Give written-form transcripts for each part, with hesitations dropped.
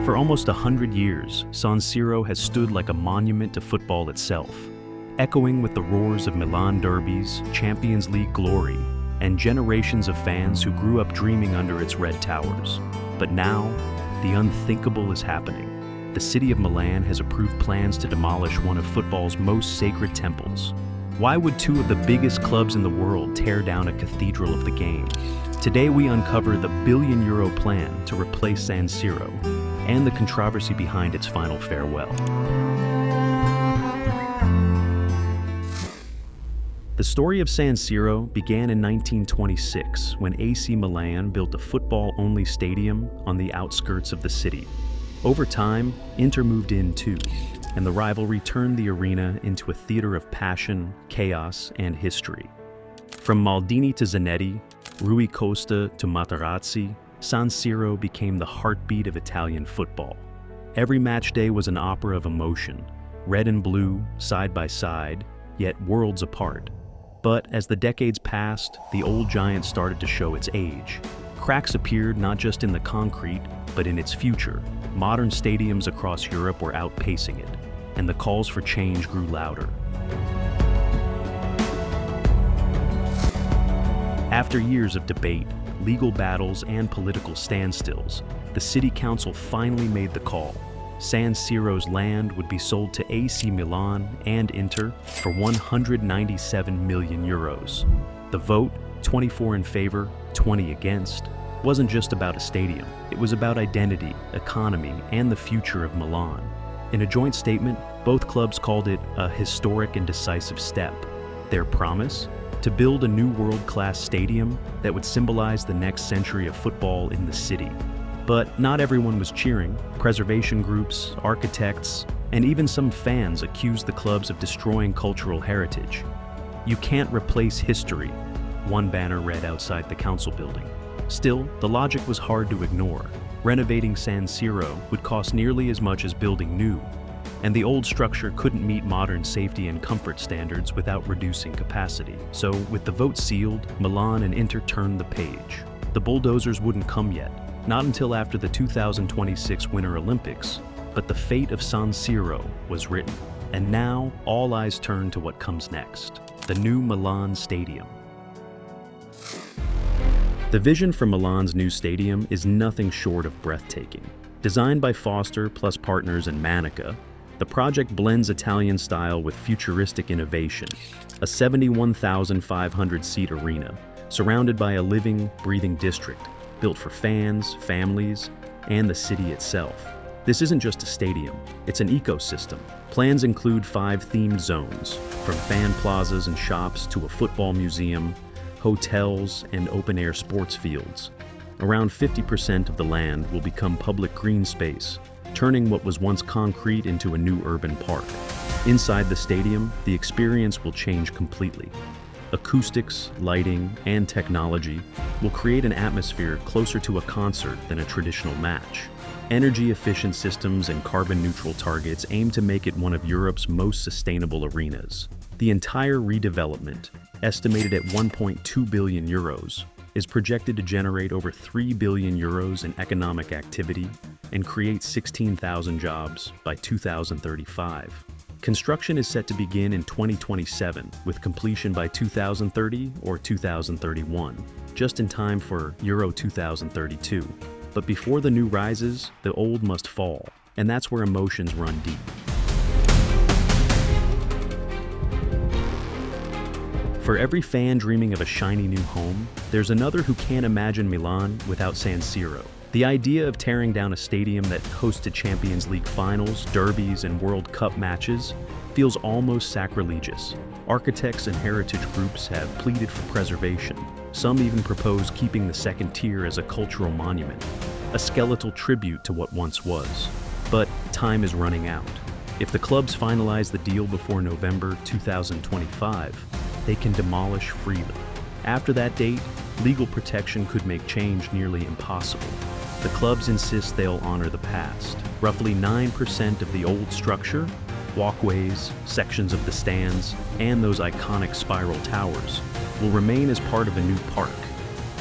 For almost 100 years, San Siro has stood like a monument to football itself, echoing with the roars of Milan derbies, Champions League glory, and generations of fans who grew up dreaming under its red towers. But now, the unthinkable is happening. The city of Milan has approved plans to demolish one of football's most sacred temples. Why would two of the biggest clubs in the world tear down a cathedral of the game? Today we uncover the billion-euro plan to replace San Siro and the controversy behind its final farewell. The story of San Siro began in 1926 when AC Milan built a football-only stadium on the outskirts of the city. Over time, Inter moved in too, and the rivalry turned the arena into a theater of passion, chaos, and history. From Maldini to Zanetti, Rui Costa to Materazzi, San Siro became the heartbeat of Italian football. Every match day was an opera of emotion, red and blue, side by side, yet worlds apart. But as the decades passed, the old giant started to show its age. Cracks appeared not just in the concrete, but in its future. Modern stadiums across Europe were outpacing it, and the calls for change grew louder. After years of debate, legal battles, and political standstills, the city council finally made the call. San Siro's land would be sold to AC Milan and Inter for 197 million euros. The vote, 24 in favor, 20 against, wasn't just about a stadium. It was about identity, economy, and the future of Milan. In a joint statement, both clubs called it a historic and decisive step. Their promise? To build a new world-class stadium that would symbolize the next century of football in the city. But not everyone was cheering. Preservation groups, architects, and even some fans accused the clubs of destroying cultural heritage. "You can't replace history," one banner read outside the council building. Still, the logic was hard to ignore. Renovating San Siro would cost nearly as much as building new, and the old structure couldn't meet modern safety and comfort standards without reducing capacity. So, with the vote sealed, Milan and Inter turned the page. The bulldozers wouldn't come yet, not until after the 2026 Winter Olympics, but the fate of San Siro was written. And now, all eyes turn to what comes next, the new Milan Stadium. The vision for Milan's new stadium is nothing short of breathtaking. Designed by Foster plus partners in Manica, the project blends Italian style with futuristic innovation, a 71,500-seat arena, surrounded by a living, breathing district, built for fans, families, and the city itself. This isn't just a stadium, it's an ecosystem. Plans include 5 themed zones, from fan plazas and shops to a football museum, hotels, and open-air sports fields. Around 50% of the land will become public green space, turning what was once concrete into a new urban park. Inside the stadium, the experience will change completely. Acoustics, lighting, and technology will create an atmosphere closer to a concert than a traditional match. Energy-efficient systems and carbon-neutral targets aim to make it one of Europe's most sustainable arenas. The entire redevelopment, estimated at 1.2 billion euros, is projected to generate over 3 billion euros in economic activity and create 16,000 jobs by 2035. Construction is set to begin in 2027, with completion by 2030 or 2031, just in time for Euro 2032. But before the new rises, the old must fall, and that's where emotions run deep. For every fan dreaming of a shiny new home, there's another who can't imagine Milan without San Siro. The idea of tearing down a stadium that hosted Champions League finals, derbies, and World Cup matches feels almost sacrilegious. Architects and heritage groups have pleaded for preservation. Some even propose keeping the second tier as a cultural monument, a skeletal tribute to what once was. But time is running out. If the clubs finalize the deal before November 2025, they can demolish freely. After that date, legal protection could make change nearly impossible. The clubs insist they'll honor the past. Roughly 9% of the old structure, walkways, sections of the stands, and those iconic spiral towers, will remain as part of a new park.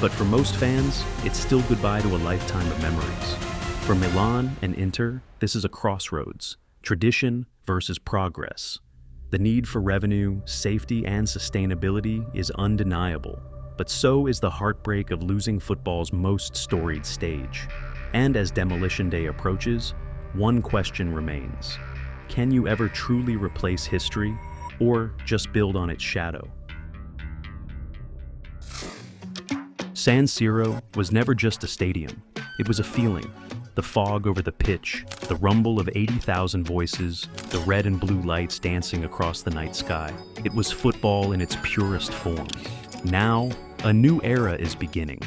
But for most fans, it's still goodbye to a lifetime of memories. For Milan and Inter, this is a crossroads, tradition versus progress. The need for revenue, safety, and sustainability is undeniable, but so is the heartbreak of losing football's most storied stage. And as Demolition Day approaches, one question remains. Can you ever truly replace history, or just build on its shadow? San Siro was never just a stadium. It was a feeling. The fog over the pitch, the rumble of 80,000 voices, the red and blue lights dancing across the night sky. It was football in its purest form. Now, a new era is beginning.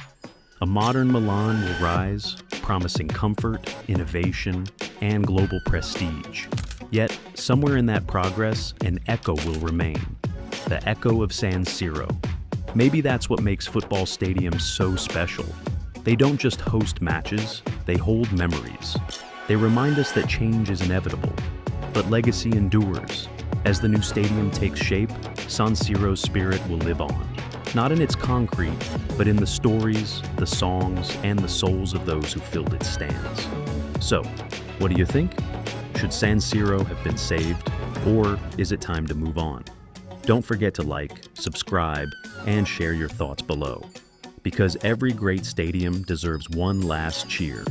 A modern Milan will rise, promising comfort, innovation, and global prestige. Yet, somewhere in that progress, an echo will remain. The echo of San Siro. Maybe that's what makes football stadiums so special. They don't just host matches, they hold memories. They remind us that change is inevitable, but legacy endures. As the new stadium takes shape, San Siro's spirit will live on. Not in its concrete, but in the stories, the songs, and the souls of those who filled its stands. So, what do you think? Should San Siro have been saved, or is it time to move on? Don't forget to like, subscribe, and share your thoughts below. Because every great stadium deserves one last cheer.